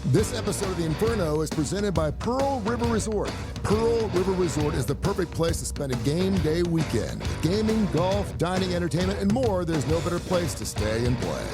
This episode of the Inferno is presented by Pearl River Resort. Pearl River Resort is the perfect place to spend a game day weekend. With gaming, golf, dining, entertainment, and more, there's no better place to stay and play.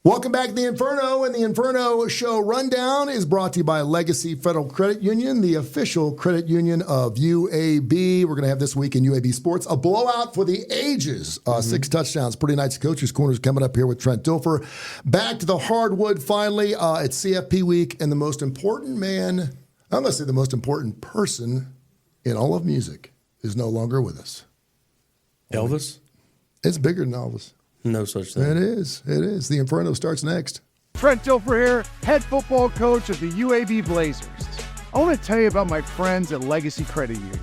Welcome back to the Inferno, and the Inferno Show Rundown is brought to you by Legacy Federal Credit Union, the official credit union of UAB. We're going to have this week in UAB sports a blowout for the ages. 6 touchdowns, pretty nice. Coach's Corners coming up here with Trent Dilfer. Back to the hardwood finally. It's CFP week, and the most important man, I'm going to say the most important person in all of music is no longer with us. Elvis? It's bigger than Elvis. No such thing. It is. It is. The Inferno starts next. Trent Dilfer here, head football coach of the UAB Blazers. I want to tell you about my friends at Legacy Credit Union.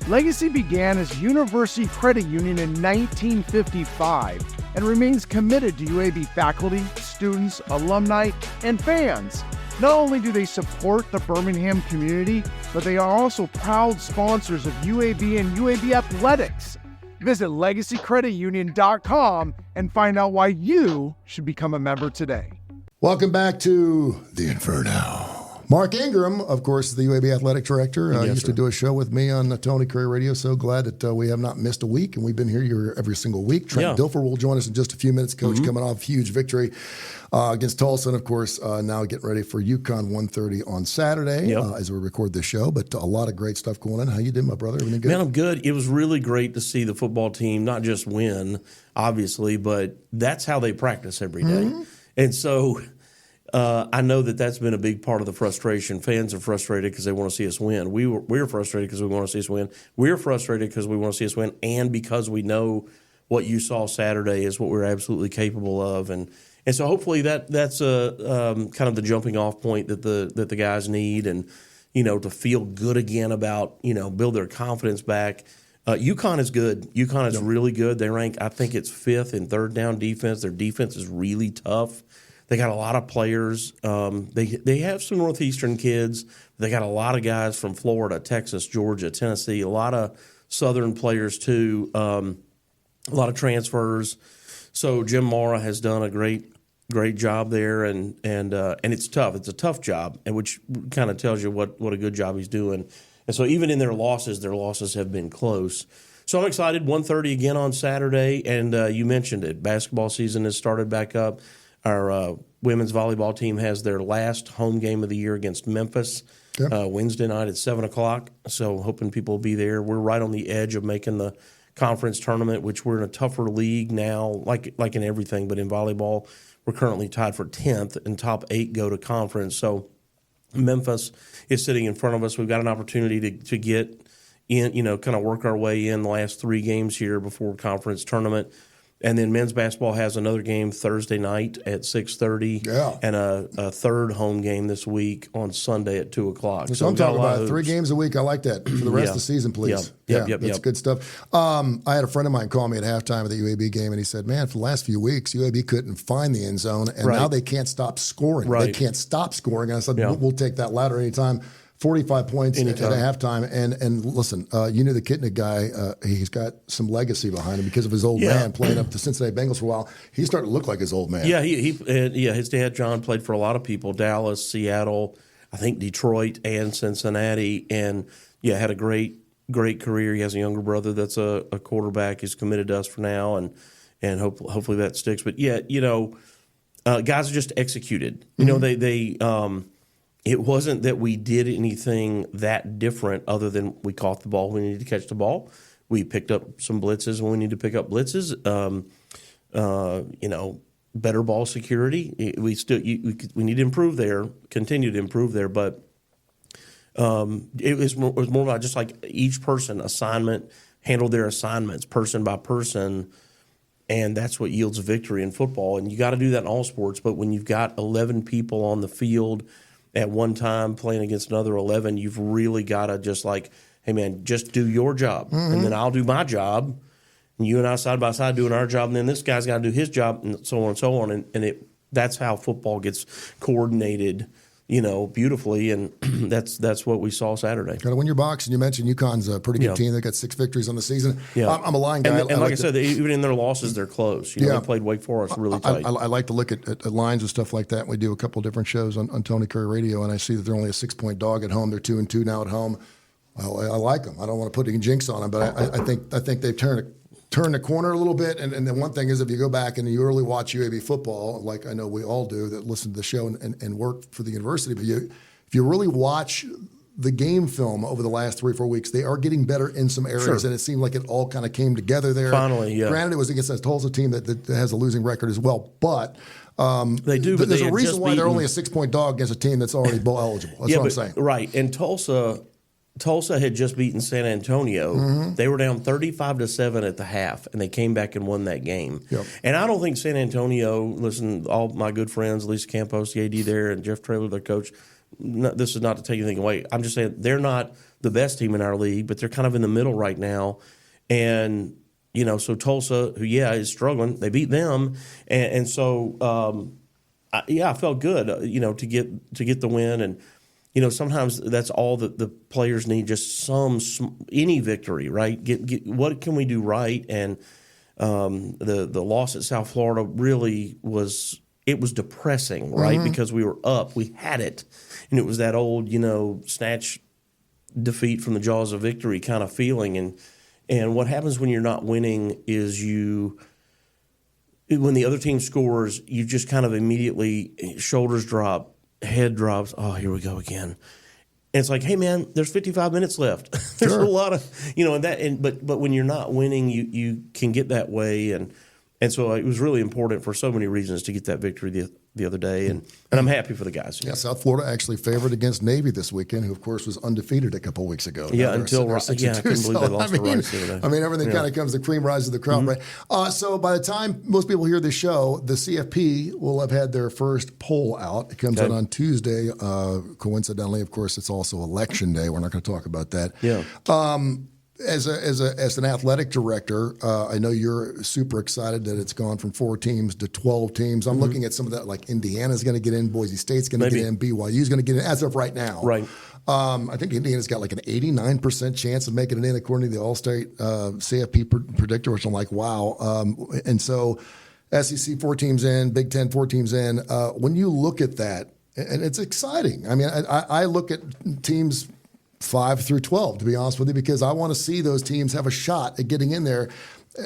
Legacy began as University Credit Union in 1955 and remains committed to UAB faculty, students, alumni, and fans. Not only do they support the Birmingham community, but they are also proud sponsors of UAB and UAB athletics. Visit LegacyCreditUnion.com and find out why you should become a member today. Welcome back to the Inferno. Mark Ingram, of course, the UAB athletic director, used to do a show with me on Tony Kurre Radio. So glad that we have not missed a week, and we've been here every single week. Trent Dilfer will join us in just a few minutes. Coach coming off huge victory against Tulsa, and of course, now getting ready for UConn 1:30 on Saturday as we record this show. But a lot of great stuff going on. How you doing, my brother? Everything good? Man, I'm good. It was really great to see the football team not just win, obviously, but that's how they practice every day. And so I know that that's been a big part of the frustration. Fans are frustrated because they want to see us win. We're frustrated because we want to see us win. We're frustrated because we want to see us win, and because we know what you saw Saturday is what we're absolutely capable of. And so hopefully that's a kind of the jumping off point that the guys need, and to feel good again about build their confidence back. UConn is good. UConn is really good. They rank, I think it's 5th in third down defense. Their defense is really tough. They got a lot of players. They have some Northeastern kids. They got a lot of guys from Florida, Texas, Georgia, Tennessee. A lot of Southern players too. A lot of transfers. So Jim Mara has done a great job there, and it's tough. It's a tough job, and which kind of tells you what a good job he's doing. And so even in their losses have been close. So I'm excited. 1:30 again on Saturday, and you mentioned it. Basketball season has started back up. Our women's volleyball team has their last home game of the year against Memphis Wednesday night at 7 o'clock. So hoping people will be there. We're right on the edge of making the conference tournament, which we're in a tougher league now, like in everything. But in volleyball, we're currently tied for 10th, and top 8 go to conference. So Memphis is sitting in front of us. We've got an opportunity to get in, kind of work our way in the last 3 games here before conference tournament. And then men's basketball has another game Thursday night at 6:30, and a third home game this week on Sunday at 2 o'clock. So I'm talking about 3 games a week. I like that for the rest of the season, please. That's good stuff. I had a friend of mine call me at halftime of the UAB game, and he said, man, for the last few weeks, UAB couldn't find the end zone, and now they can't stop scoring. They can't stop scoring. And I said, we'll take that ladder anytime. 45 points at a halftime. And listen, you knew the Kitnick guy. He's got some legacy behind him because of his old man playing up the Cincinnati Bengals for a while. He's starting to look like his old man. Yeah, his dad, John, played for a lot of people, Dallas, Seattle, I think Detroit and Cincinnati, and had a great career. He has a younger brother that's a quarterback. He's committed to us for now, and hopefully that sticks. But guys just executed. It wasn't that we did anything that different other than we caught the ball when we needed to catch the ball. We picked up some blitzes when we need to pick up blitzes. Better ball security. We need to improve there, continue to improve there. But it was more about just like each person handled their assignments person by person. And that's what yields a victory in football. And you got to do that in all sports. But when you've got 11 people on the field at one time playing against another 11, you've really got to just like, hey, man, just do your job. And then I'll do my job. And you and I side by side doing our job. And then this guy's got to do his job, and so on and so on. And that's how football gets coordinated beautifully, and that's what we saw Saturday. Got to win your box, and you mentioned UConn's a pretty good team. They got 6 victories on the season. Yeah. I'm a line guy. And like I said, even in their losses, they're close. They played Wake Forest really tight. I like to look at lines and stuff like that. We do a couple different shows on Tony Kurre Radio, and I see that they're only a 6-point dog at home. They're 2-2 now at home. Well, I like them. I don't want to put any jinx on them, but I think they've turned the corner a little bit. And then one thing is, if you go back and you really watch UAB football, like I know we all do that listen to the show and work for the university, but if you really watch the game film over the last 3 or 4 weeks, they are getting better in some areas, and it seemed like it all kind of came together there. Finally, yeah. Granted, it was against a Tulsa team that has a losing record as well, but they do. But there's a reason why they're only a 6-point dog against a team that's already bowl eligible. That's what I'm saying. Right, and Tulsa had just beaten San Antonio. Mm-hmm. They were down 35-7 at the half, and they came back and won that game. Yep. And I don't think San Antonio, listen, all my good friends, Lisa Campos, the AD there, and Jeff Traylor, their coach, this is not to take anything away. I'm just saying they're not the best team in our league, but they're kind of in the middle right now. And, so Tulsa, who, is struggling, they beat them. And so, I felt good, to get the win. And, sometimes that's all that the players need, just any victory, right? Get what can we do right? And the loss at South Florida really was depressing, right? Mm-hmm. Because we were up, we had it, and it was that old, snatch defeat from the jaws of victory kind of feeling. And what happens when you're not winning is when the other team scores, you just kind of immediately shoulders drop, head drops. Oh, here we go again. And it's like, hey man, there's 55 minutes left. There's a lot of, but when you're not winning, you can get that way. And so it was really important for so many reasons to get that victory the other day, and I'm happy for the guys. Yeah, South Florida actually favored against Navy this weekend, who of course was undefeated a couple of weeks ago. Yeah, until I couldn't believe they lost to Rice the other day. I mean, everything kind of comes, the cream rises to the crop, right? So by the time most people hear this show, the CFP will have had their first poll out. It comes out on Tuesday. Coincidentally, of course, it's also election day. We're not going to talk about that. Yeah. As an athletic director, I know you're super excited that it's gone from 4 teams to 12 teams. I'm looking at some of that, like Indiana's going to get in, Boise State's going to get in, BYU's going to get in as of right now. Right. I think Indiana's got like an 89% chance of making it in according to the All-State CFP predictor, which I'm like, wow. And so SEC 4 teams in, Big Ten 4 teams in. When you look at that, and it's exciting. I mean, I look at teams 5 through 12, to be honest with you, because I want to see those teams have a shot at getting in there.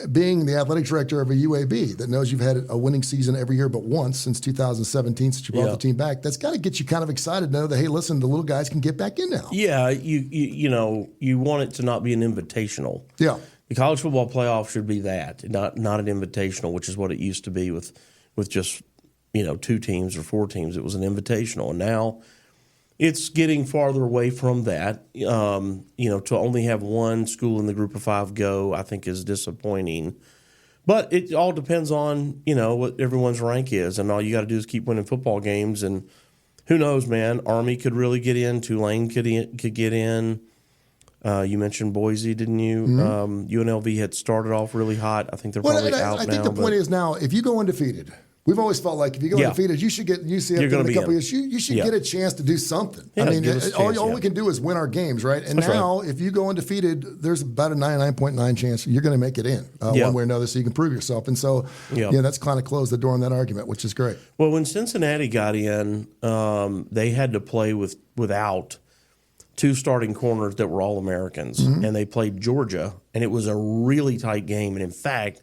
Being the athletic director of a UAB that knows you've had a winning season every year but once since 2017, since you brought the team back, that's got to get you kind of excited to know that, hey, listen, the little guys can get back in now. Yeah, you want it to not be an invitational. Yeah. The college football playoff should be that, not an invitational, which is what it used to be with just 2 teams or 4 teams. It was an invitational, and now it's getting farther away from that. To only have 1 school in the group of 5 go, I think, is disappointing. But it all depends on, what everyone's rank is. And all you got to do is keep winning football games. And who knows, man? Army could really get in. Tulane could get in. You mentioned Boise, didn't you? Mm-hmm. UNLV had started off really hot. I think they're probably out now. I think the point is now, if you go undefeated, we've always felt like if you go undefeated, you should get UCF in a couple of years. You should get a chance to do something. Yeah, I mean, all we can do is win our games, right? And if you go undefeated, there's about a 99.9 chance you're going to make it in one way or another, so you can prove yourself. And so, that's kind of closed the door on that argument, which is great. Well, when Cincinnati got in, they had to play without 2 starting corners that were all Americans, and they played Georgia, and it was a really tight game. And in fact,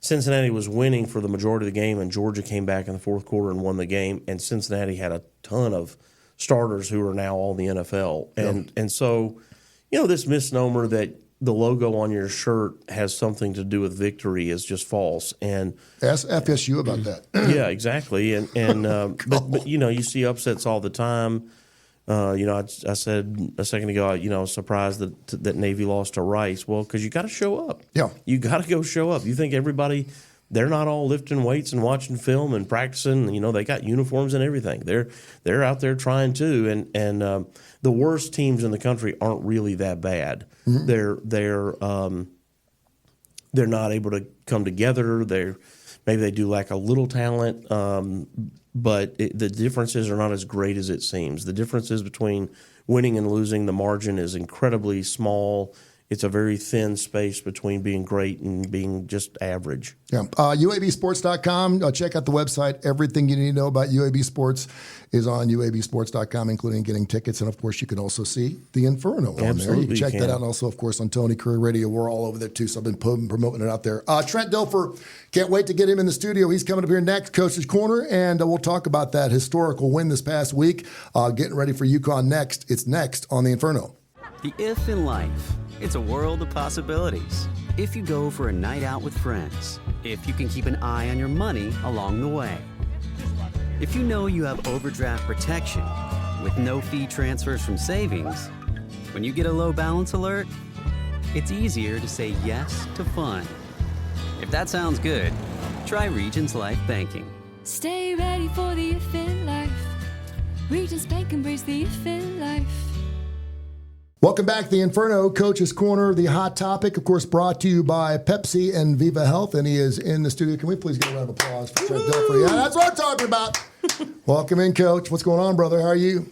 Cincinnati was winning for the majority of the game, and Georgia came back in the 4th quarter and won the game. And Cincinnati had a ton of starters who are now all in the NFL. And so, this misnomer that the logo on your shirt has something to do with victory is just false. And ask FSU about that. Yeah, exactly. But you see upsets all the time. I said a second ago, I was surprised that Navy lost to Rice. Well, because you got to show up. Yeah. You got to go show up. You think everybody, they're not all lifting weights and watching film and practicing. They got uniforms and everything. They're out there trying too. And the worst teams in the country aren't really that bad. Mm-hmm. They're not able to come together. maybe they do lack a little talent, but the differences are not as great as it seems. The differences between winning and losing, the margin is incredibly small. It's a very thin space between being great and being just average. Yeah. UABsports.com. Check out the website. Everything you need to know about UAB Sports is on UABsports.com, including getting tickets. And, of course, you can also see the Inferno on there. You can check that out. And also, of course, on Tony Kurre Radio. We're all over there, too, so I've been promoting it out there. Trent Dilfer, can't wait to get him in the studio. He's coming up here next, Coach's Corner, and we'll talk about that historical win this past week. Getting ready for UConn next. It's next on the Inferno. The if in life. It's a world of possibilities. If you go for a night out with friends, if you can keep an eye on your money along the way, if you know you have overdraft protection with no fee transfers from savings, when you get a low balance alert, it's easier to say yes to fun. If that sounds good, try Regions Life Banking. Stay ready for the if in life. Regions Bank embrace the if in life. Welcome back to the Inferno, Coach's Corner, the hot topic, of course, brought to you by Pepsi and Viva Health, and he is in the studio. Can we please get a round of applause for Trent Dilfer? Yeah, that's what I'm talking about. Welcome in, Coach. What's going on, brother? How are you?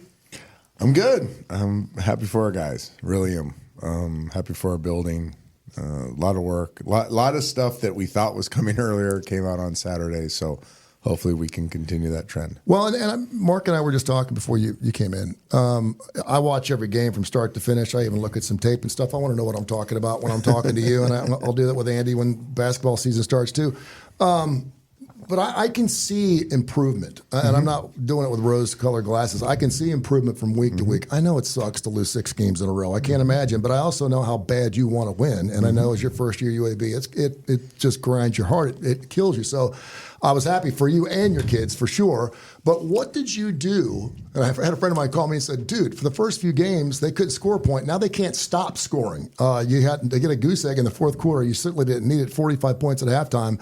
I'm good. I'm happy for our guys. Really am. Happy for our building. A lot of work. A lot of stuff that we thought was coming earlier came out on Saturday, so hopefully we can continue that trend. Well, and Mark and I were just talking before you came in. I watch every game from start to finish. I even look at some tape and stuff. I want to know what I'm talking about when I'm talking to you, and I'll do that with Andy when basketball season starts too. But I can see improvement, and I'm not doing it with rose-colored glasses. I can see improvement from week to week. I know it sucks to lose 6 games in a row. I can't imagine, but I also know how bad you want to win, and I know as your first year UAB, it just grinds your heart. It kills you. So I was happy for you and your kids, for sure. But what did you do? And I had a friend of mine call me and said, dude, for the first few games, they couldn't score a point. Now they can't stop scoring. They get a goose egg in the fourth quarter. You certainly didn't need it, 45 points at halftime.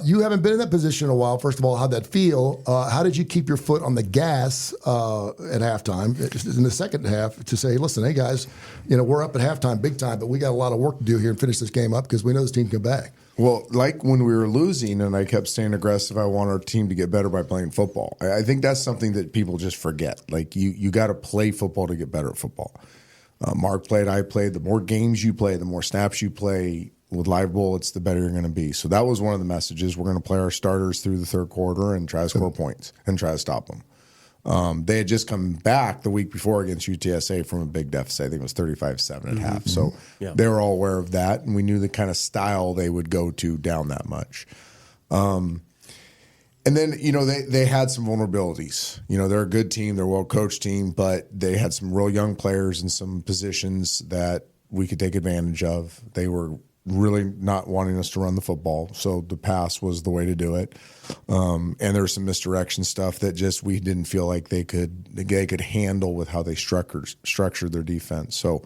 You haven't been in that position in a while. First of all, how'd that feel? How did you keep your foot on the gas at halftime in the second half to say, listen, hey, guys, we're up at halftime big time, but we got a lot of work to do here and finish this game up because we know this team can back. Well, like when we were losing and I kept staying aggressive, I want our team to get better by playing football. I think that's something that people just forget. Like you got to play football to get better at football. Mark played, I played. The more games you play, the more snaps you play with live bullets, the better you're going to be. So that was one of the messages. We're going to play our starters through the third quarter and try to score points and try to stop them. They had just come back the week before against UTSA from a big deficit. I think it was 35-7 at half. So they were all aware of that, and we knew the kind of style they would go to down that much. And then, they had some vulnerabilities. They're a good team. They're a well-coached team, but they had some real young players in some positions that we could take advantage of. They were really not wanting us to run the football, so the pass was the way to do it. And there was some misdirection stuff that just we didn't feel like they could handle with how they structured their defense. So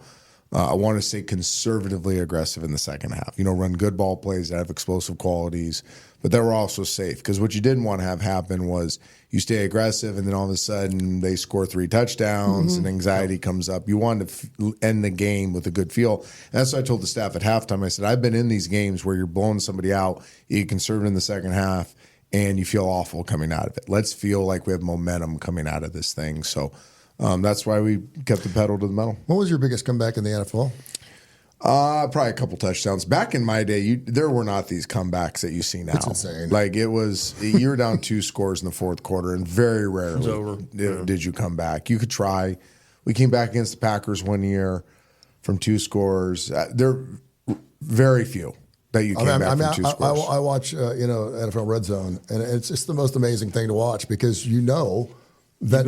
I want to say conservatively aggressive in the second half. Run good ball plays that have explosive qualities, but that were also safe. Because what you didn't want to have happen was you stay aggressive and then all of a sudden they score 3 touchdowns and anxiety comes up. You wanted to end the game with a good feel. And that's what I told the staff at halftime. I said, I've been in these games where you're blowing somebody out, you get conservative in the second half, and you feel awful coming out of it. Let's feel like we have momentum coming out of this thing. So that's why we kept the pedal to the metal. What was your biggest comeback in the NFL? Probably a couple touchdowns. Back in my day, there were not these comebacks that you see now. It's insane. Like you were down 2 scores in the fourth quarter, and very rarely did you come back. You could try. We came back against the Packers one year from 2 scores. There are very few that you came back from 2 scores. I watch NFL Red Zone, and it's just the most amazing thing to watch because that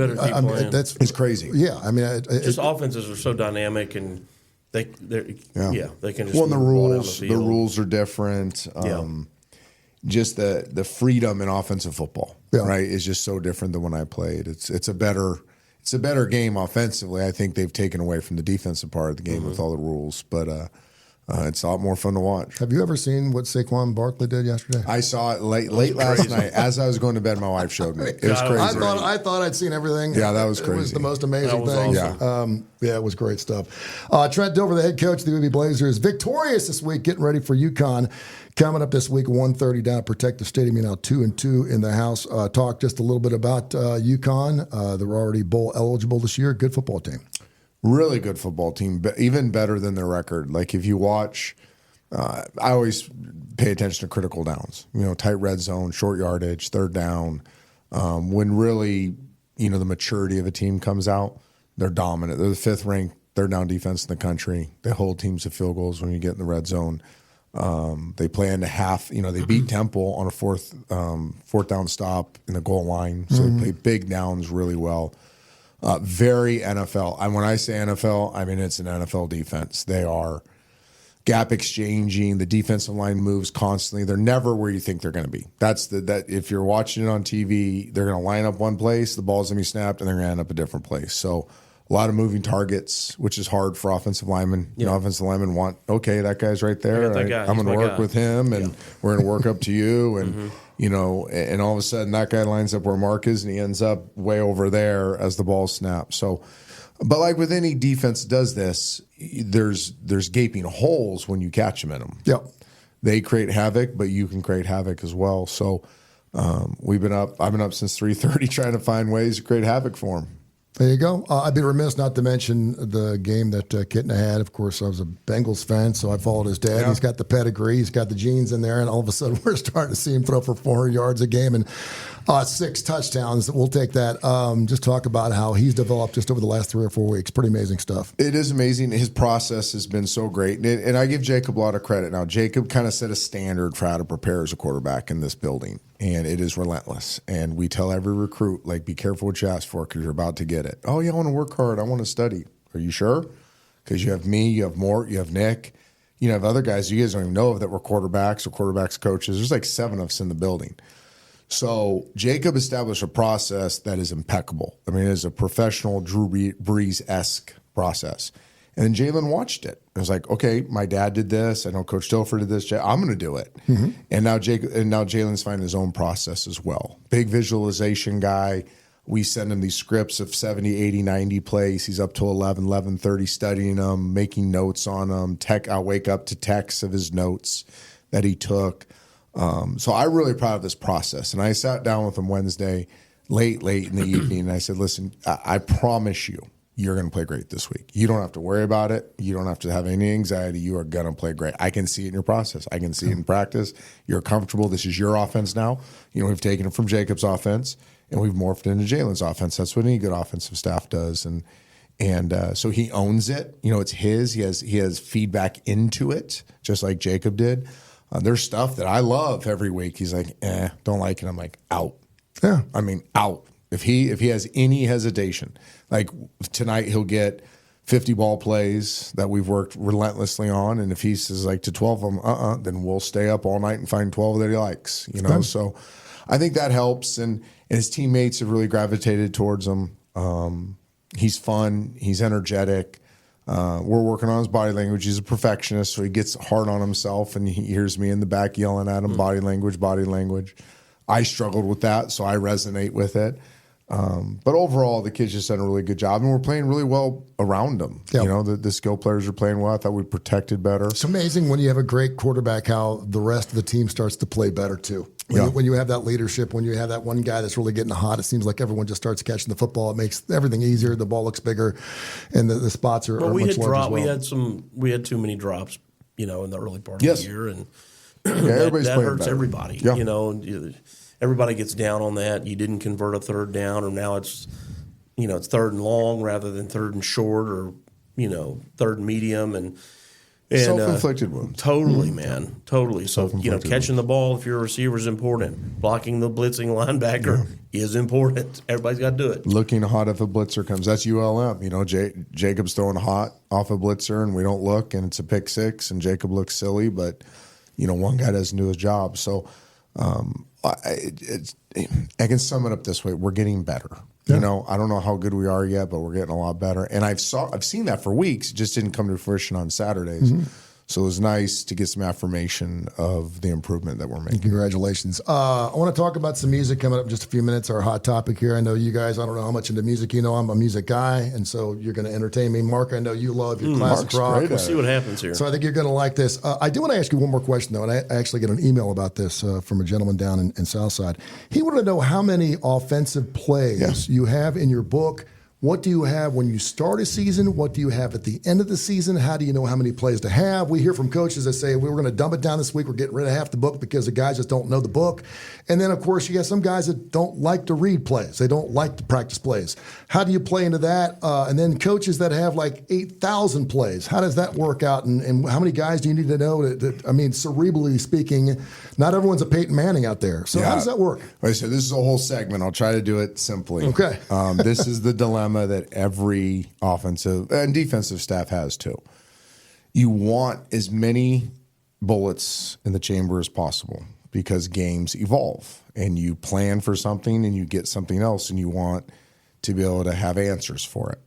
it's crazy. Yeah, just offenses are so dynamic and. They can just and the rules are different. Just the freedom in offensive football, right, is just so different than when I played. It's a better game offensively. I think they've taken away from the defensive part of the game with all the rules, but It's a lot more fun to watch. Have you ever seen what Saquon Barkley did yesterday? I saw it late last night. As I was going to bed, my wife showed me. It was crazy. I thought I'd seen everything. Yeah, that was crazy. It was the most amazing thing. Awesome. Yeah, it was great stuff. Trent Dilfer, the head coach of the UAB Blazers, victorious this week, getting ready for UConn. Coming up this week, 1:30 down at Protective Stadium. Now 2-2 in the house. Talk just a little bit about UConn. They're already bowl eligible this year. Good football team. Really good football team, but even better than their record. Like if you watch, I always pay attention to critical downs. Tight red zone, short yardage, third down. When really, the maturity of a team comes out, they're dominant. They're the 5th ranked third down defense in the country. They hold teams to field goals when you get in the red zone. They play into half. They beat Temple on a fourth down stop in the goal line. So they play big downs really well. Very NFL. And when I say NFL, I mean it's an NFL defense. They are gap exchanging. The defensive line moves constantly. They're never where you think they're going to be. That if you're watching it on TV, they're going to line up one place, the ball's going to be snapped, and they're going to end up a different place. So a lot of moving targets, which is hard for offensive linemen. Offensive linemen want, okay, that guy's right there. I'm going to work with him, and we're going to work up to you. And, and all of a sudden that guy lines up where Mark is, and he ends up way over there as the ball snaps. So, but like with any defense that does this, there's gaping holes when you catch them in them. Yep. They create havoc, but you can create havoc as well. So I've been up since 3:30 trying to find ways to create havoc for them. There you go. I'd be remiss not to mention the game that Kitten had. Of course, I was a Bengals fan, so I followed his dad. Yeah. He's got the pedigree. He's got the genes in there, and all of a sudden we're starting to see him throw for 400 yards a game and 6 touchdowns. We'll take that. Just talk about how he's developed just over the last 3 or 4 weeks. Pretty amazing stuff. It is amazing. His process has been so great, and I give Jacob a lot of credit. Now, Jacob kind of set a standard for how to prepare as a quarterback in this building, and it is relentless. And we tell every recruit, be careful what you ask for because you're about to get it. Oh, yeah, I want to work hard. I want to study. Are you sure? Because you have me, you have Mort, you have Nick, you have other guys you guys don't even know of that were quarterbacks or quarterbacks coaches. There's 7 of us in the building. So Jacob established a process that is impeccable. I mean, it is a professional Drew Brees-esque process. And then Jalen watched it. It was like, okay, my dad did this. I know Coach Dilfer did this. I'm going to do it. Mm-hmm. And now Jalen's finding his own process as well. Big visualization guy. We send him these scripts of 70, 80, 90 plays. He's up to 11:30 studying them, making notes on them. I'll wake up to texts of his notes that he took. So I'm really proud of this process. And I sat down with him Wednesday, late in the evening, and I said, listen, I promise you're going to play great this week. You don't have to worry about it. You don't have to have any anxiety. You are going to play great. I can see it in your process. I can see it in practice. You're comfortable. This is your offense now. We've taken it from Jacob's offense, and we've morphed into Jalen's offense. That's what any good offensive staff does. And so he owns it. It's his. He has feedback into it, just like Jacob did. There's stuff that I love every week. He's like, don't like it. I'm like, out. Yeah. I mean, out. If he has any hesitation, like tonight he'll get 50 ball plays that we've worked relentlessly on, and if he says to 12 of them, then we'll stay up all night and find 12 that he likes. So I think that helps, and his teammates have really gravitated towards him. He's fun. He's energetic. We're working on his body language. He's a perfectionist, so he gets hard on himself, and he hears me in the back yelling at him, body language. I struggled with that, so I resonate with it. But overall, the kid's just done a really good job, and we're playing really well around them. Yep. The skill players are playing well. I thought we protected better. It's amazing when you have a great quarterback how the rest of the team starts to play better too. When you have that leadership, when you have that one guy that's really getting hot, it seems like everyone just starts catching the football. It makes everything easier. The ball looks bigger, and the spots are much larger as well. We had too many drops, in the early part of the year, and that hurts better. Everybody. Yeah. Everybody gets down on that. You didn't convert a third down, or now it's, it's 3rd and long rather than 3rd and short, or 3rd and medium, and self-inflicted wounds. Totally, man, totally. So catching the ball if you're a receiver is important. Blocking the blitzing linebacker is important. Everybody's got to do it. Looking hot if a blitzer comes. That's ULM. Jacob's throwing hot off a blitzer, and we don't look, and it's a pick 6, and Jacob looks silly, but one guy doesn't do his job. So. I can sum it up this way: we're getting better. Yeah. I don't know how good we are yet, but we're getting a lot better. And I've seen that for weeks. It just didn't come to fruition on Saturdays. Mm-hmm. So it was nice to get some affirmation of the improvement that we're making. Congratulations. I want to talk about some music coming up in just a few minutes, our hot topic here. I know you guys, I don't know how much into music you know. I'm a music guy, and so you're going to entertain me. Mark, I know you love your classic rock. We'll see what happens here. So I think you're going to like this. I do want to ask you one more question, though, and I actually get an email about this from a gentleman down in Southside. He wanted to know how many offensive plays you have in your book. What do you have when you start a season? What do you have at the end of the season? How do you know how many plays to have? We hear from coaches that say, we were going to dump it down this week. We're getting rid of half the book because the guys just don't know the book. And then, of course, you got some guys that don't like to read plays. They don't like to practice plays. How do you play into that? And then coaches that have like 8,000 plays. How does that work out? And how many guys do you need to know? I mean, cerebrally speaking, not everyone's a Peyton Manning out there. So how does that work? Like I said, this is a whole segment. I'll try to do it simply. Okay. This is the dilemma that every offensive and defensive staff has too. You want as many bullets in the chamber as possible because games evolve and you plan for something and you get something else and you want to be able to have answers for it.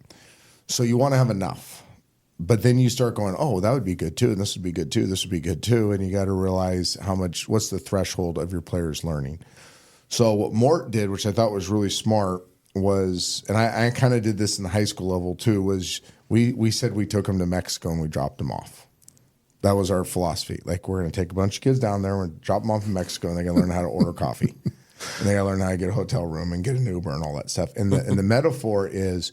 So you want to have enough. But then you start going, oh, that would be good too, and this would be good too, this would be good too, and you got to realize what's the threshold of your players learning. So what Mort did, which I thought was really smart, was, and I kind of did this in the high school level too, was we said we took them to Mexico and we dropped them off. That was our philosophy. Like, we're going to take a bunch of kids down there, we're going to drop them off in Mexico, and they got to learn how to order coffee. And they got to learn how to get a hotel room and get an Uber and all that stuff. And the metaphor is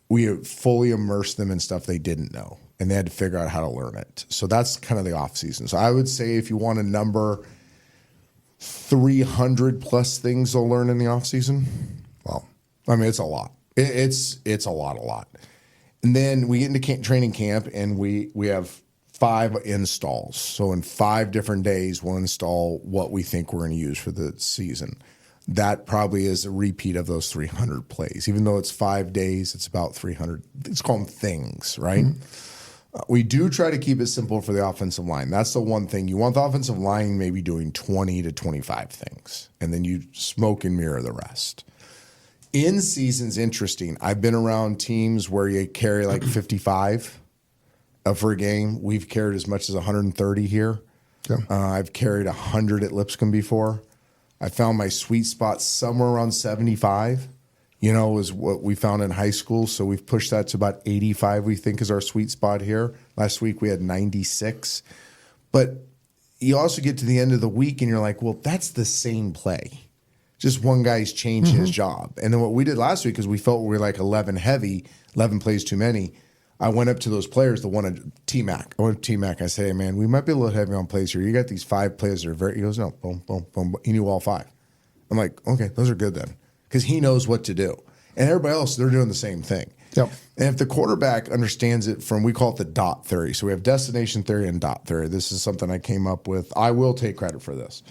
we fully immersed them in stuff they didn't know, and they had to figure out how to learn it. So that's kind of the off season. So I would say if you want a number, 300 plus things they'll learn in the off season. Well, I mean, it's a lot. It's a lot. And then we get into training camp, and we have 5 installs. So in 5 different days, we'll install what we think we're going to use for the season. That probably is a repeat of those 300 plays. Even though it's 5 days, it's about 300. Let's call them things, right? Mm-hmm. We do try to keep it simple for the offensive line. That's the one thing. You want the offensive line maybe doing 20 to 25 things, and then you smoke and mirror the rest. In season's interesting. I've been around teams where you carry like 55 for a game. We've carried as much as 130 here. Okay. I've carried 100 at Lipscomb before. I found my sweet spot somewhere around 75, is what we found in high school. So we've pushed that to about 85, we think, is our sweet spot here. Last week we had 96. But you also get to the end of the week and you're like, well, that's the same play. Just one guy's changed his job. And then what we did last week is we felt we were like 11 heavy, 11 plays too many. I went up to those players that wanted T-Mac. I went to T-Mac. I said, hey, man, we might be a little heavy on plays here. You got these 5 plays that are very – he goes, no, boom, boom, boom. He knew all 5. I'm like, okay, those are good then, because he knows what to do. And everybody else, they're doing the same thing. Yep. And if the quarterback understands it from – we call it the dot theory. So we have destination theory and dot theory. This is something I came up with. I will take credit for this.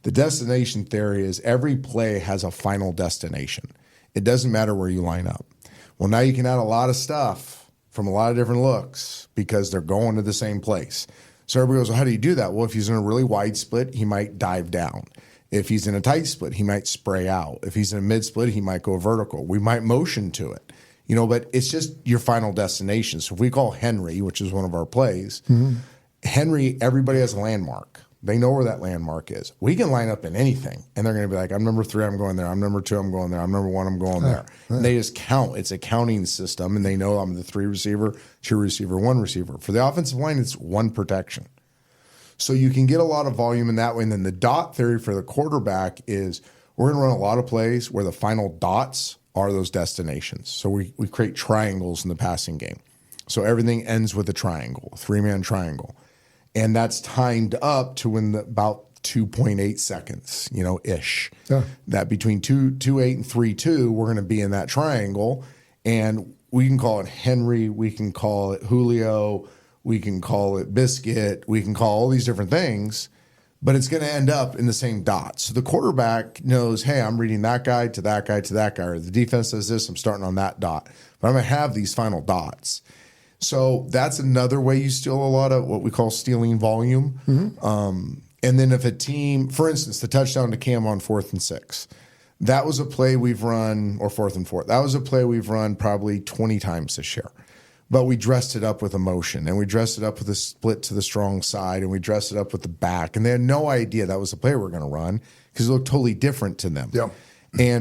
The destination theory is every play has a final destination. It doesn't matter where you line up. Well, now you can add a lot of stuff from a lot of different looks because they're going to the same place. So everybody goes, well, how do you do that? Well, if he's in a really wide split, he might dive down. If he's in a tight split, he might spray out. If he's in a mid split, he might go vertical. We might motion to it, but it's just your final destination. So if we call Henry, which is one of our plays, Henry, everybody has a landmark. They know where that landmark is. We can line up in anything, and they're going to be like, I'm number 3, I'm going there. I'm number 2, I'm going there. I'm number 1, I'm going there. And they just count. It's a counting system, and they know I'm the 3 receiver, 2 receiver, 1 receiver. For the offensive line, it's 1 protection. So you can get a lot of volume in that way. And then the dot theory for the quarterback is we're going to run a lot of plays where the final dots are those destinations. So we create triangles in the passing game. So everything ends with a triangle, a 3-man triangle. And that's timed up to about 2.8 seconds, ish. Yeah. That between 2.8 and 3.2, we're going to be in that triangle. And we can call it Henry, we can call it Julio, we can call it Biscuit, we can call all these different things, but it's going to end up in the same dot. So the quarterback knows, hey, I'm reading that guy to that guy to that guy, or the defense says this, I'm starting on that dot. But I'm going to have these final dots. So that's another way you steal a lot of what we call stealing volume. Mm-hmm. And then if a team, for instance, the touchdown to Cam on 4th and 6, that was a play we've run, or 4th and 4. That was a play we've run probably 20 times this year. But we dressed it up with emotion, and we dressed it up with a split to the strong side, and we dressed it up with the back. And they had no idea that was the play we were going to run because it looked totally different to them. Yeah.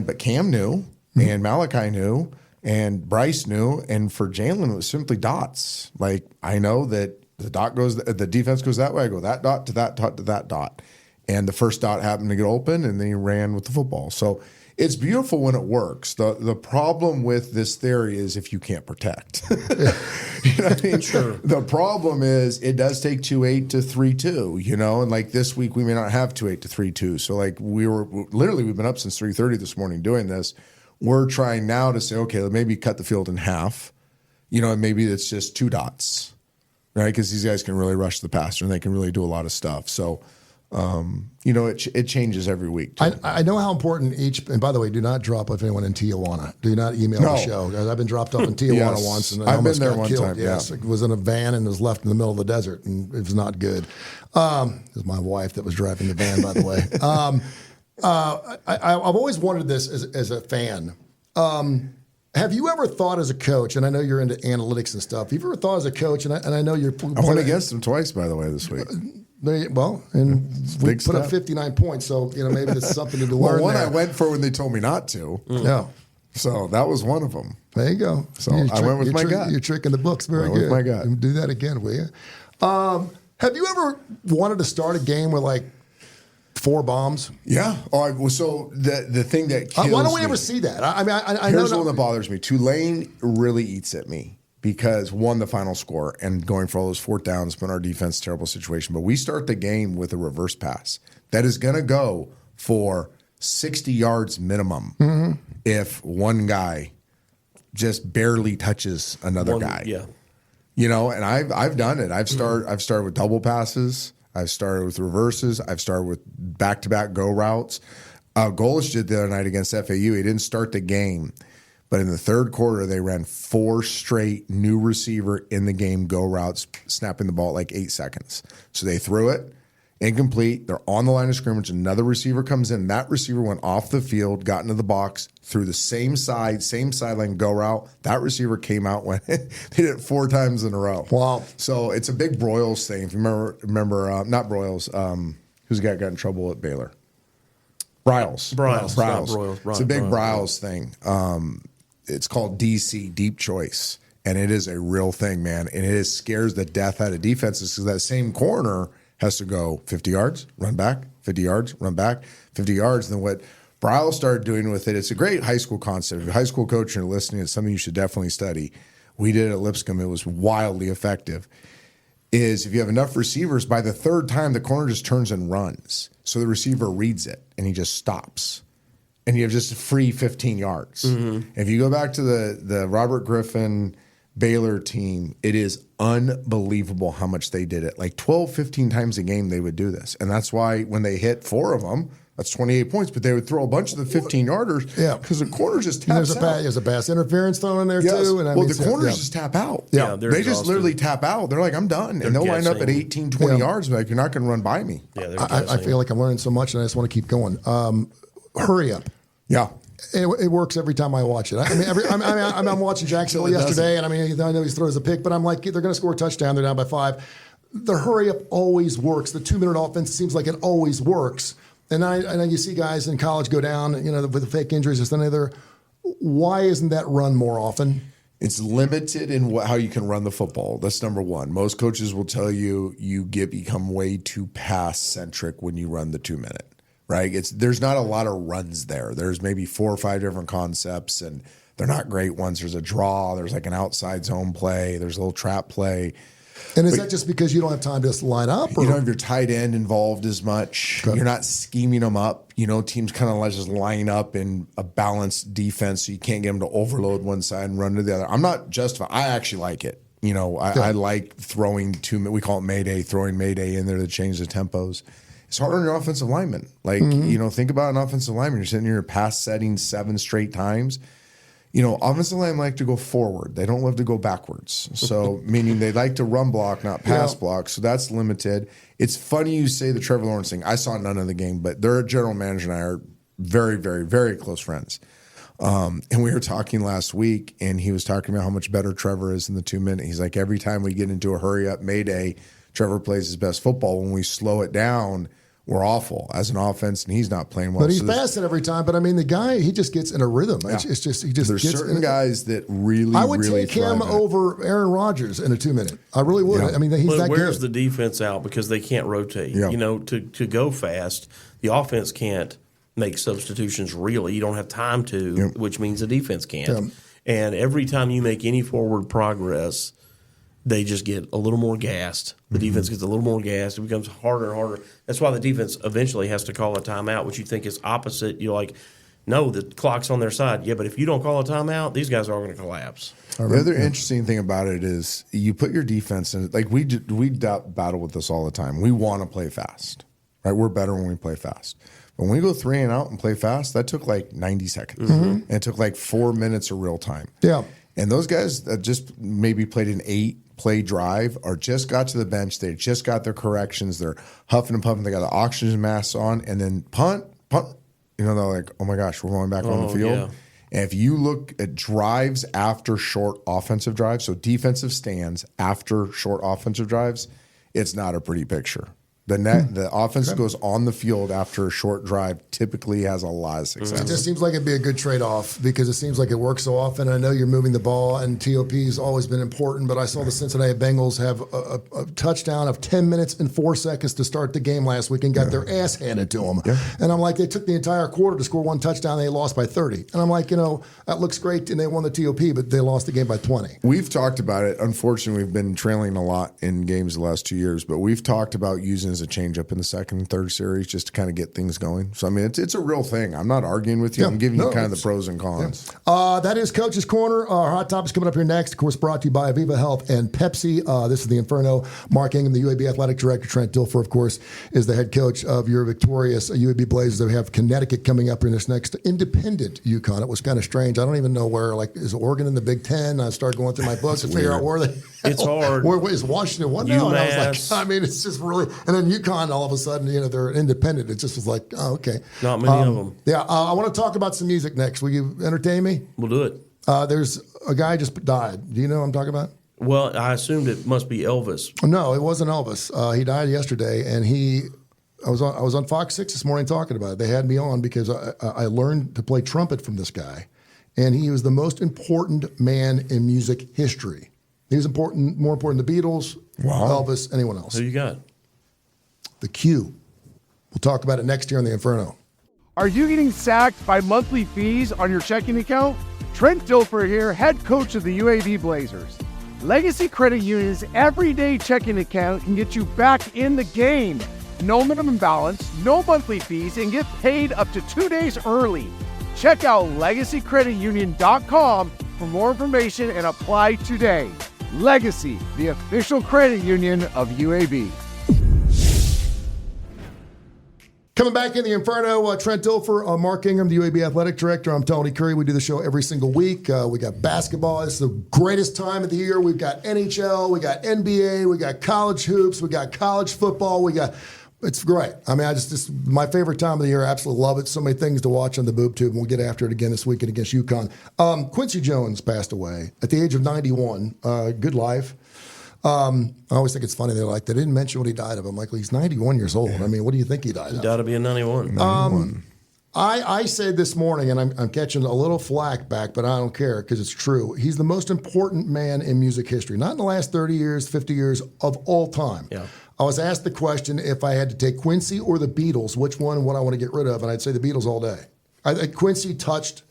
But Cam knew, and Malachi knew, and Bryce knew, and for Jalen, it was simply dots. Like, I know that the defense goes that way, I go that dot to that dot to that dot. And the first dot happened to get open, and then he ran with the football. So it's beautiful when it works. The problem with this theory is if you can't protect. You know what I mean? Sure. The problem is it does take 2-8 to 3-2, you know, and like this week we may not have 2-8 to 3-2. So like we've been up since 3:30 this morning doing this. We're trying now to say, okay, maybe cut the field in half, you know, and maybe it's just 2 dots, right? Because these guys can really rush the passer and they can really do a lot of stuff. So, you know, it changes every week. I know how important and by the way, do not drop off anyone in Tijuana. Do not email the show. I've been dropped off in Tijuana once, and I almost got killed. Time. Yes, it was in a van and was left in the middle of the desert, and it was not good. It was my wife that was driving the van, by the way. I've always wanted this as a fan. Have you ever thought as a coach, and I know you're into analytics and stuff, have you ever thought as a coach, and I know you're... I went against them twice, by the way, this week. Well, and we put up 59 points, so you know maybe there's something to learn. One there. I went for when they told me not to. Yeah, so that was one of them. There you go. So I went with my gut. You're tricking the books. Very good. With my gut. Do that again, will you? Have you ever wanted to start a game with like 4 bombs? Yeah. So the thing that kills why don't we me, ever see that? I mean, I here's know one that bothers me. Tulane really eats at me. Because won the final score and going for all those 4th downs put our defense in a terrible situation. But we start the game with a reverse pass that is going to go for 60 yards minimum if one guy just barely touches another guy. Yeah, you know, and I've done it. I've started with double passes. I've started with reverses. I've started with back-to-back go routes. Golish did the other night against FAU. He didn't start the game. But in the third quarter, they ran 4 straight new receiver in the game go routes, snapping the ball at like 8 seconds. So they threw it, incomplete. They're on the line of scrimmage. Another receiver comes in. That receiver went off the field, got into the box, threw the same sideline go route. That receiver came out, they did it 4 times in a row. Wow. So it's a big Broyles thing. If you remember not Broyles, who's the guy that got in trouble at Baylor? Bryles. It's a big Bryles thing. It's called DC, deep choice, and it is a real thing, man. And it scares the death out of defenses because that same corner has to go 50 yards, run back, 50 yards, run back, 50 yards. And then what Bryles started doing with it, it's a great high school concept. If you're a high school coach and you're listening, it's something you should definitely study. We did it at Lipscomb. It was wildly effective. Is if you have enough receivers, by the 3rd time, the corner just turns and runs. So the receiver reads it, and he just stops. And you have just a free 15 yards. If you go back to the Robert Griffin Baylor team, it is unbelievable how much they did it. Like 12, 15 times a game they would do this. And that's why when they hit 4 of them, that's 28 points. But they would throw a bunch of the 15-yarders because the corner just taps out. There's a pass interference thrown in there too. And the corners just tap out. Yeah, they just literally tap out. They're like, I'm done. And they'll line up at 18, 20 yards. Like, you're not going to run by me. Yeah, I feel like I'm learning so much, and I just want to keep going. Hurry up. Yeah. It works every time I watch it. I'm watching Jacksonville yesterday, and I know he throws a pick, but I'm like, they're going to score a touchdown. They're down by 5. The hurry up always works. The 2-minute offense seems like it always works. And I know you see guys in college go down, with the fake injuries or something. Why isn't that run more often? It's limited in how you can run the football. That's number one. Most coaches will tell you become way too pass centric when you run the 2-minute. Right? There's not a lot of runs there. There's maybe 4 or 5 different concepts, and they're not great ones. There's a draw. There's like an outside zone play. There's a little trap play. And is that just because you don't have time to just line up? Or? You don't have your tight end involved as much. You're not scheming them up. Teams kind of just line up in a balanced defense, so you can't get them to overload one side and run to the other. I'm not justifying. I actually like it. I like throwing we call it Mayday, throwing Mayday in there to change the tempos. It's hard on your offensive lineman. Think about an offensive lineman. You're sitting in your pass setting 7 straight times. Offensive linemen like to go forward. They don't love to go backwards. So, meaning they like to run block, not pass block. So that's limited. It's funny you say the Trevor Lawrence thing. I saw none of the game, but their general manager and I are very, very, very close friends. And we were talking last week, and he was talking about how much better Trevor is in the 2 minute. He's like, every time we get into a hurry up mayday, Trevor plays his best football. When we slow it down, we're awful as an offense, and he's not playing well. But he's fasting every time. But I mean, the guy, he just gets in a rhythm. Yeah. It's just he just. There's gets certain guys that really. I would really take him over Aaron Rodgers in a 2 minute. I really would. Yeah. I mean, he's that good. Where's the defense out because they can't rotate? Yeah. You know, to go fast, the offense can't make substitutions. Really, you don't have time to, which means the defense can't. Yeah. And every time you make any forward progress, they just get a little more gassed. The defense gets a little more gassed. It becomes harder and harder. That's why the defense eventually has to call a timeout, which you think is opposite. You're like, no, the clock's on their side. Yeah, but if you don't call a timeout, these guys are all going to collapse. The other interesting thing about it is you put your defense in. Like we battle with this all the time. We want to play fast, right? We're better when we play fast. But when we go 3 and out and play fast, that took like 90 seconds. And it took like 4 minutes of real time. Yeah. And those guys that just maybe played an 8-play drive or just got to the bench, they just got their corrections, they're huffing and puffing, they got the oxygen masks on, and then punt, you know, they're like, oh my gosh, we're going back on the field. Yeah. And if you look at drives after short offensive drives, so defensive stands after short offensive drives, it's not a pretty picture. The offense that goes on the field after a short drive typically has a lot of success. It just seems like it'd be a good trade-off because it seems like it works so often. I know you're moving the ball, and TOP has always been important, but I saw the Cincinnati Bengals have a touchdown of 10 minutes and 4 seconds to start the game last week and got their ass handed to them. Yeah. And I'm like, they took the entire quarter to score 1 touchdown, and they lost by 30. And I'm like, you know, that looks great, and they won the TOP, but they lost the game by 20. We've talked about it. Unfortunately, we've been trailing a lot in games the last 2 years, but we've talked about using as a change-up in the second and third series just to kind of get things going. So, I mean, it's a real thing. I'm not arguing with you. I'm giving you kind of the pros and cons. Yeah. That is Coach's Corner. Our Hot Topics coming up here next. Of course, brought to you by Aviva Health and Pepsi. This is the Inferno. Mark Ingham, the UAB Athletic Director. Trent Dilfer, of course, is the head coach of your victorious UAB Blazers. They have Connecticut coming up in this next independent UConn. It was kind of strange. I don't even know where, like, is Oregon in the Big Ten? I started going through my books to figure out where they It's hard. Where is Washington one now? And I was like, I mean, it's just really, and then UConn all of a sudden, you know, they're independent. It just was like, oh, okay. Not many of them. Yeah, I want to talk about some music next. Will you entertain me? We'll do it. There's a guy just died. Do you know what I'm talking about? Well, I assumed it must be Elvis. No, it wasn't Elvis. He died yesterday, and I was on Fox 6 this morning talking about it. They had me on because I learned to play trumpet from this guy, and he was the most important man in music history. He was important, more important than the Beatles, Elvis, anyone else. Who you got? The Q. We'll talk about it next year on the Inferno. Are you getting sacked by monthly fees on your checking account? Trent Dilfer here, head coach of the UAB Blazers. Legacy Credit Union's everyday checking account can get you back in the game. No minimum balance, no monthly fees, and get paid up to 2 days early. Check out LegacyCreditUnion.com for more information and apply today. Legacy, the official credit union of UAB. Coming back in the Inferno, Trent Dilfer, Mark Ingham, the UAB Athletic Director. I'm Tony Kurre. We do the show every single week. We got basketball. It's the greatest time of the year. We've got NHL. We got NBA. We got college hoops. We got college football. It's great. I mean, it's my favorite time of the year. I absolutely love it. So many things to watch on the Boob Tube, and we'll get after it again this weekend against UConn. Quincy Jones passed away at the age of 91. Good life. I always think it's funny. They didn't mention what he died of. I'm like, well, he's 91 years old. I mean, what do you think he died of? He died to be a 91. I said this morning, and I'm catching a little flack back, but I don't care because it's true. He's the most important man in music history, not in the last 30 years, 50 years, of all time. Yeah. I was asked the question if I had to take Quincy or the Beatles, which one and what I want to get rid of, and I'd say the Beatles all day. Quincy touched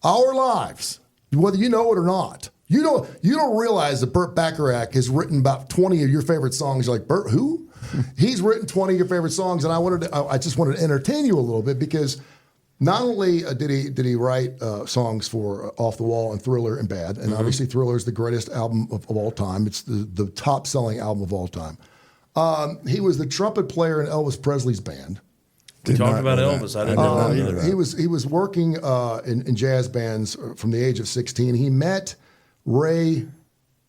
our lives, whether you know it or not. You don't realize that Burt Bacharach has written about 20 of your favorite songs. You're like, Burt, who? He's written 20 of your favorite songs, and I just wanted to entertain you a little bit because not only did he write songs for Off the Wall and Thriller and Bad, and obviously Thriller is the greatest album of all time. It's the top-selling album of all time. He was the trumpet player in Elvis Presley's band. We talked about Elvis. I didn't know that either. He was working in jazz bands from the age of 16. He met Ray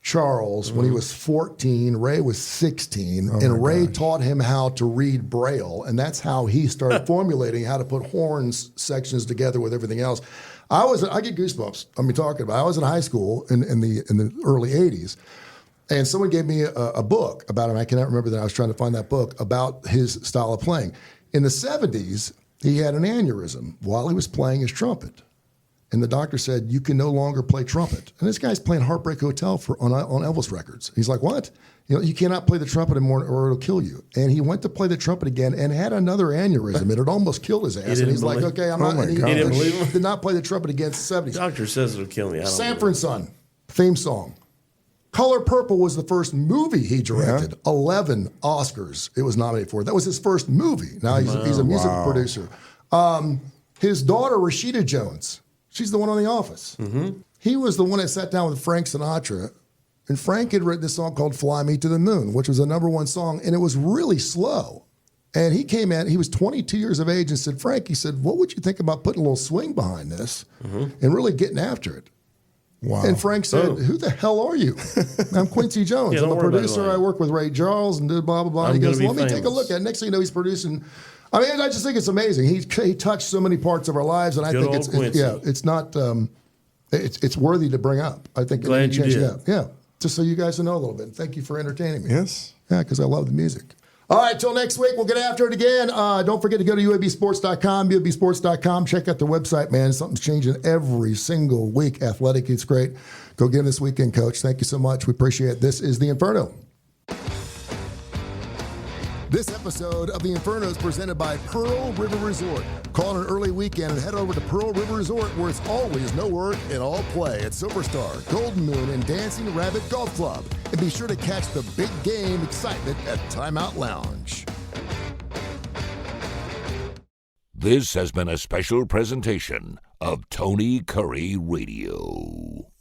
Charles when he was 14. Ray was 16. And Ray taught him how to read Braille. And that's how he started formulating how to put horns sections together with everything else. I get goosebumps. I mean, talking about I was in high school in the early 80s. And someone gave me a book about him. I cannot remember that. I was trying to find that book about his style of playing. In the 70s, he had an aneurysm while he was playing his trumpet. And the doctor said, you can no longer play trumpet. And this guy's playing Heartbreak Hotel on Elvis records. He's like, what? You cannot play the trumpet anymore or it'll kill you. And he went to play the trumpet again and had another aneurysm. It had almost killed his ass. And he's like, okay, I'm not. He did not play the trumpet again in the 70s. The doctor says it'll kill me. Sanford & Son, theme song. Color Purple was the first movie he directed. Yeah. 11 Oscars it was nominated for. That was his first movie. Now he's a music producer. His daughter, Rashida Jones, she's the one on The Office. Mm-hmm. He was the one that sat down with Frank Sinatra, and Frank had written this song called Fly Me to the Moon, which was a #1 song, and it was really slow. And he came in, he was 22 years of age, and said, Frank, he said, what would you think about putting a little swing behind this and really getting after it? Wow. And Frank said, who the hell are you? I'm Quincy Jones. I'm a producer. I work with Ray Charles and did blah, blah, blah. And he goes, let me take a look at it. Next thing you know, he's producing. I mean, I just think it's amazing. He touched so many parts of our lives, and I think it's not, it's worthy to bring up. I think. Glad you did. Yeah, just so you guys know a little bit. Thank you for entertaining me. Yes. Yeah, because I love the music. All right, till next week, we'll get after it again. Don't forget to go to UABsports.com, UABsports.com. Check out their website, man. Something's changing every single week. Athletic, it's great. Go get him this weekend, Coach. Thank you so much. We appreciate it. This is The Inferno. This episode of The Inferno is presented by Pearl River Resort. Call an early weekend and head over to Pearl River Resort, where it's always no work and all play at Silverstar, Golden Moon, and Dancing Rabbit Golf Club. And be sure to catch the big game excitement at Timeout Lounge. This has been a special presentation of Tony Curry Radio.